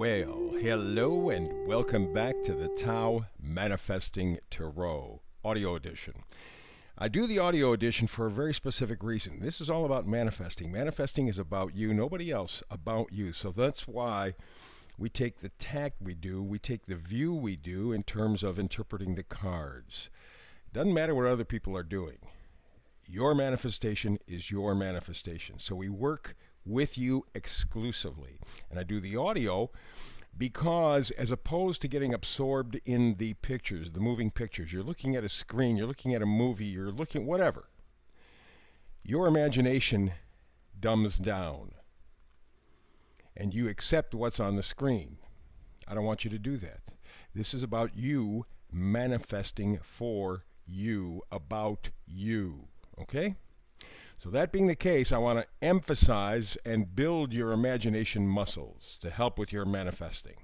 Well, hello and welcome back to the Tao Manifesting Tarot Audio Edition. I do the audio edition for a very specific reason. This is all about manifesting. Manifesting is about you, nobody else, about you. So that's why we take the tact we do, we take the view we do in terms of interpreting the cards. Doesn't matter what other people are doing. Your manifestation is your manifestation. So we work with you exclusively. And I do the audio because as opposed to getting absorbed in the pictures, the moving pictures, you're looking at a screen, you're looking at a movie, you're looking whatever. Your imagination dumbs down and you accept what's on the screen. I don't want you to do that. This is about you manifesting for you, about you. Okay? So that being the case, I want to emphasize and build your imagination muscles to help with your manifesting.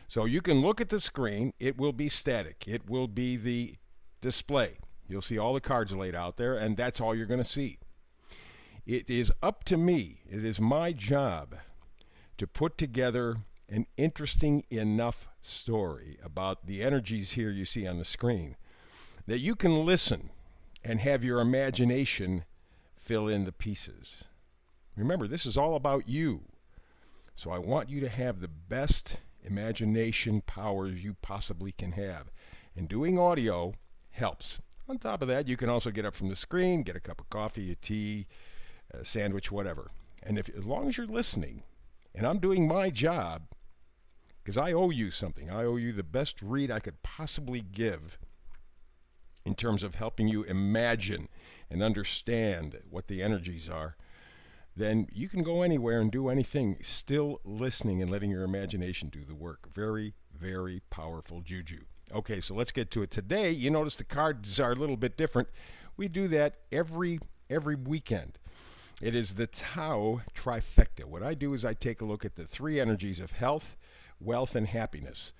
So you can look at the screen. It will be static. It will be the display. You'll see all the cards laid out there, and that's all you're going to see. It is up to me. It is my job to put together an interesting enough story about the energies here you see on the screen that you can listen and have your imagination fill in the pieces. Remember, this is all about you. So I want you to have the best imagination powers you possibly can have. And doing audio helps. On top of that, you can also get up from the screen, get a cup of coffee, a tea, a sandwich, whatever. And as long as you're listening, and I'm doing my job, because I owe you something. I owe you the best read I could possibly give in terms of helping you imagine and understand what the energies are, then you can go anywhere and do anything, still listening and letting your imagination do the work. Very, very powerful juju. Okay, so let's get to it. Today, you notice the cards are a little bit different. We do that every weekend. It is the Tao Trifecta. What I do is I take a look at the three energies of health, wealth, and happiness.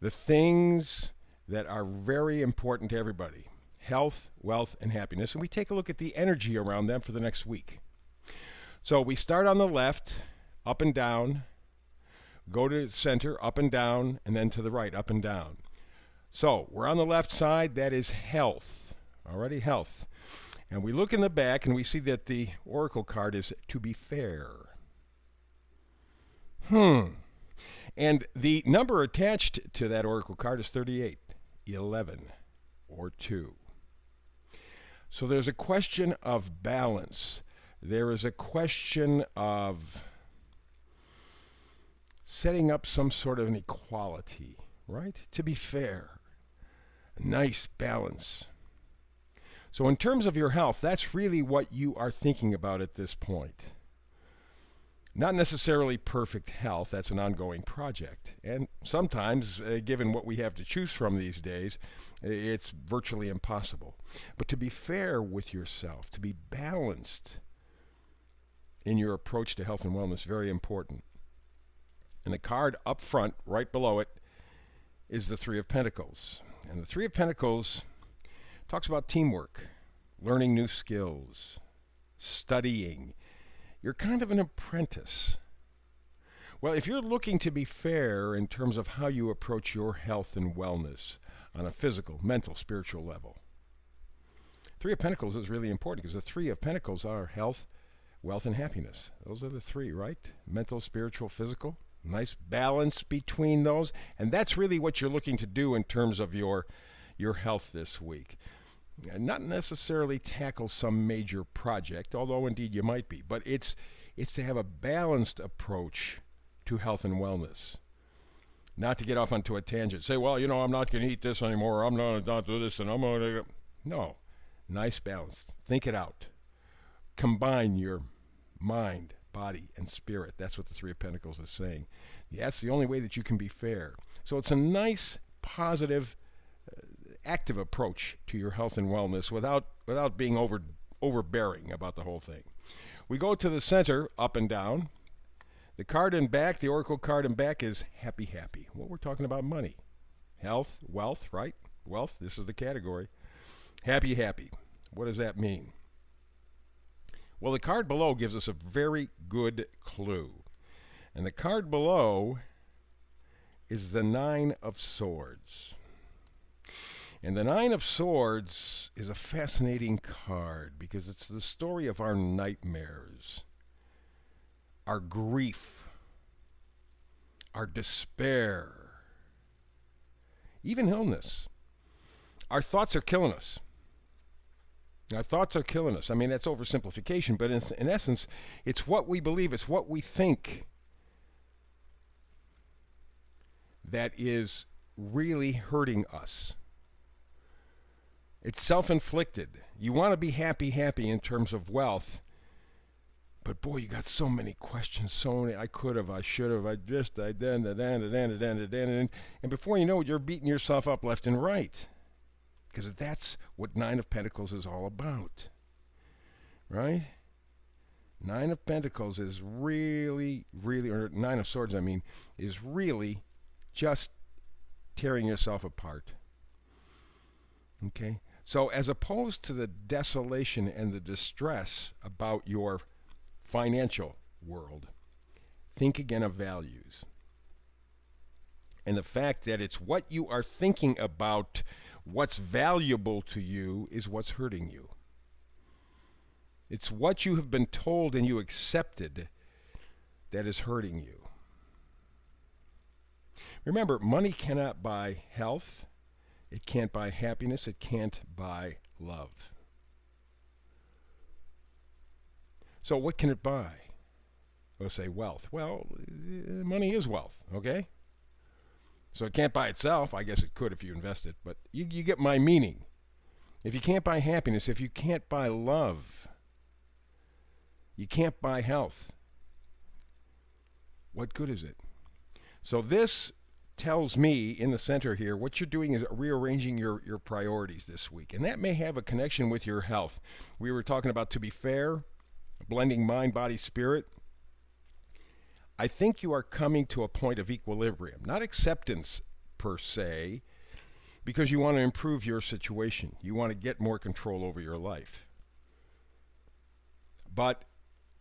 The things that are very important to everybody. Health, wealth, and happiness. And we take a look at the energy around them for the next week. So we start on the left, up and down, go to the center, up and down, and then to the right, up and down. So we're on the left side, that is health. Already health. And we look in the back and we see that the oracle card is to be fair. And the number attached to that oracle card is 38, 11, or 2. So there's a question of balance. There is a question of setting up some sort of an equality, right? To be fair. A nice balance. So in terms of your health, that's really what you are thinking about at this point. Not necessarily perfect health, that's an ongoing project. And sometimes, given what we have to choose from these days, it's virtually impossible. But to be fair with yourself, to be balanced in your approach to health and wellness, very important. And the card up front, right below it, is the Three of Pentacles. And the Three of Pentacles talks about teamwork, learning new skills, studying. You're kind of an apprentice. Well, if you're looking to be fair in terms of how you approach your health and wellness on a physical, mental, spiritual level, Three of Pentacles is really important because the Three of Pentacles are health, wealth, and happiness. Those are the three, right? Mental, spiritual, physical. Nice balance between those. And that's really what you're looking to do in terms of your health this week. Not necessarily tackle some major project, although indeed you might be, but it's to have a balanced approach to health and wellness. Not to get off onto a tangent. Say, well, I'm not going to eat this anymore, I'm not do this, and I'm going to... No. Nice balance. Think it out. Combine your mind, body, and spirit. That's what the Three of Pentacles is saying. That's the only way that you can be fair. So it's a nice, positive, active approach to your health and wellness without being overbearing about the whole thing. We go to the center, up and down. The card in back, the oracle card in back is happy, happy. Well, we're talking about money. Health, wealth, right? Wealth, this is the category. Happy, happy. What does that mean? Well, the card below gives us a very good clue. And the card below is the Nine of Swords. And the Nine of Swords is a fascinating card because it's the story of our nightmares, our grief, our despair, even illness. Our thoughts are killing us. Our thoughts are killing us. I mean, that's oversimplification, but in essence, it's what we believe, it's what we think that is really hurting us. It's self-inflicted. You want to be happy in terms of wealth, but boy, you got so many questions, so many, I could have, I should have, and before you know it, you're beating yourself up left and right. Because that's what Nine of Pentacles is all about, right? Nine of Pentacles is really, or Nine of Swords, I mean, is really just tearing yourself apart. Okay? So as opposed to the desolation and the distress about your financial world, think again of values. And the fact that it's what you are thinking about, what's valuable to you, is what's hurting you. It's what you have been told and you accepted that is hurting you. Remember, money cannot buy health. It can't buy happiness. It can't buy love. So what can it buy? We'll say wealth. Well, money is wealth, okay? So it can't buy itself. I guess it could if you invest it, but you get my meaning. If you can't buy happiness, if you can't buy love, you can't buy health, what good is it? So this tells me in the center here, what you're doing is rearranging your priorities this week. And that may have a connection with your health. We were talking about, to be fair, blending mind, body, spirit. I think you are coming to a point of equilibrium, not acceptance per se, because you want to improve your situation. You want to get more control over your life. But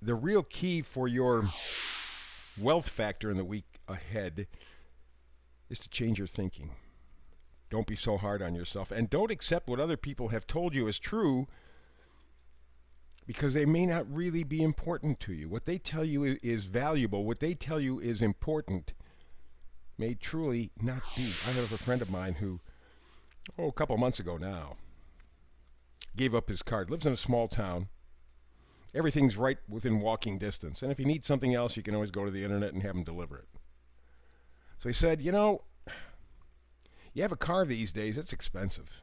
the real key for your wealth factor in the week ahead is to change your thinking. Don't be so hard on yourself, and don't accept what other people have told you as true, because they may not really be important to you. What they tell you is valuable, what they tell you is important, may truly not be. I have a friend of mine who, a couple months ago now, gave up his card, lives in a small town. Everything's right within walking distance, and if you need something else, you can always go to the internet and have them deliver it. So he said, you have a car these days, it's expensive.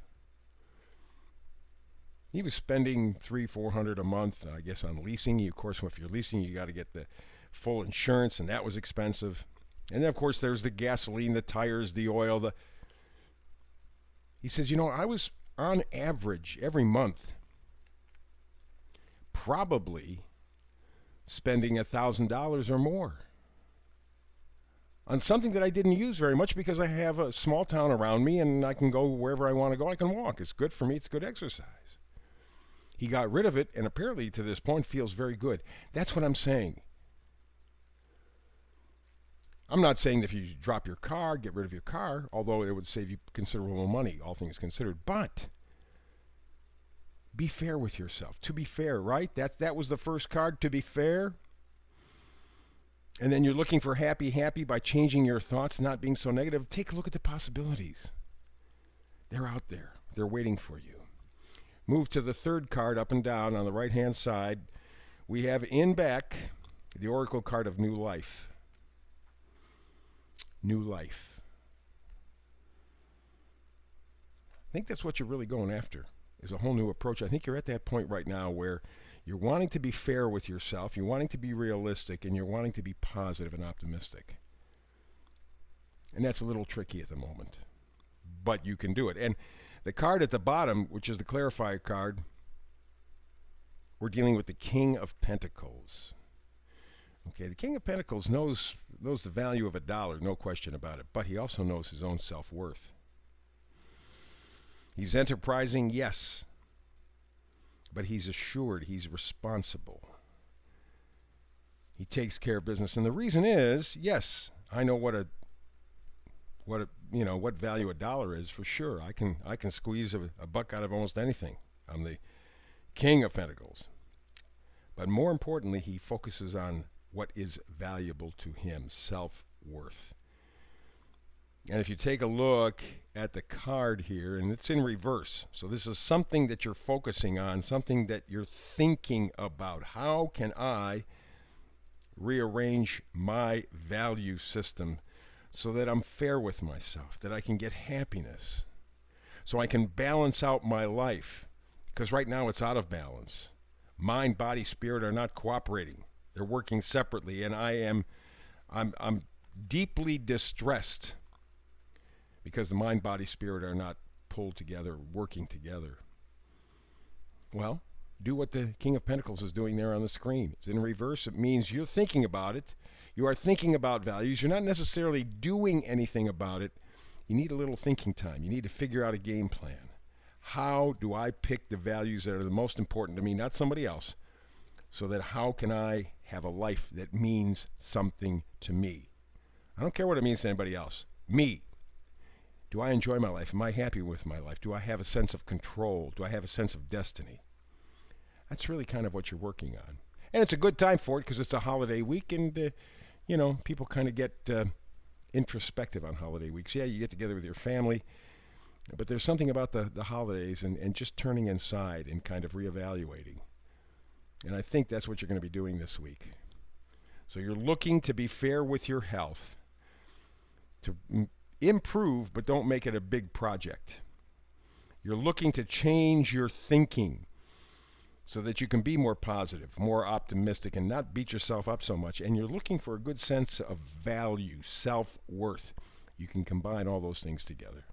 He was spending $300-400 a month, I guess, on leasing. Of course, if you're leasing, you got to get the full insurance, and that was expensive. And then, of course, there's the gasoline, the tires, the oil. He says, I was on average every month probably spending $1,000 or more on something that I didn't use very much, because I have a small town around me and I can go wherever I want to go. I can walk. It's good for me. It's good exercise. He got rid of it, and apparently to this point feels very good. That's what I'm saying. I'm not saying that if you drop your car, get rid of your car, although it would save you considerable money, all things considered. But be fair with yourself. To be fair, right? That was the first card, to be fair. And then you're looking for happy by changing your thoughts, not being so negative. Take a look at the possibilities. They're out there. They're waiting for you. Move to the third card, up and down on the right-hand side. We have in back the Oracle card of New Life. New life. I think that's what you're really going after, is a whole new approach. I think you're at that point right now where you're wanting to be fair with yourself, you're wanting to be realistic, and you're wanting to be positive and optimistic. And that's a little tricky at the moment, but you can do it. And the card at the bottom, which is the clarifier card, we're dealing with the King of Pentacles. Okay, the King of Pentacles knows the value of $1, no question about it, but he also knows his own self-worth. He's enterprising, yes, but he's assured, he's responsible. He takes care of business. And the reason is, yes, I know what a what value a dollar is for sure. I can squeeze a buck out of almost anything. I'm the King of Pentacles. But more importantly, he focuses on what is valuable to him, self-worth. And if you take a look at the card here, and it's in reverse, so this is something that you're focusing on, something that you're thinking about. How can I rearrange my value system so that I'm fair with myself, that I can get happiness, so I can balance out my life? Because right now it's out of balance. Mind, body, spirit are not cooperating. They're working separately, and I'm deeply distressed because the mind, body, spirit are not pulled together, working together. Well, do what the King of Pentacles is doing there on the screen. It's in reverse. It means you're thinking about it. You are thinking about values. You're not necessarily doing anything about it. You need a little thinking time. You need to figure out a game plan. How do I pick the values that are the most important to me, not somebody else, so that how can I have a life that means something to me? I don't care what it means to anybody else. Me. Do I enjoy my life? Am I happy with my life? Do I have a sense of control? Do I have a sense of destiny? That's really kind of what you're working on. And it's a good time for it because it's a holiday week, and, people kind of get introspective on holiday weeks. Yeah, you get together with your family, but there's something about the holidays and just turning inside and kind of reevaluating. And I think that's what you're going to be doing this week. So you're looking to be fair with your health, to improve, but don't make it a big project. You're looking to change your thinking so that you can be more positive, more optimistic, and not beat yourself up so much. And you're looking for a good sense of value, self-worth. You can combine all those things together.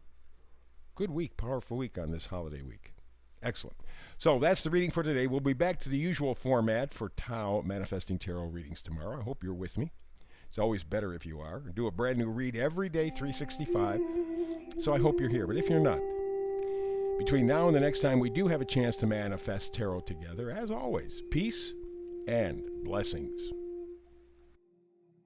Good week, powerful week on this holiday week. Excellent. So that's the reading for today. We'll be back to the usual format for Tao Manifesting Tarot readings tomorrow. I hope you're with me. It's always better if you are. I do a brand new read every day, 365. So I hope you're here. But if you're not, between now and the next time we do have a chance to manifest tarot together, as always, peace and blessings.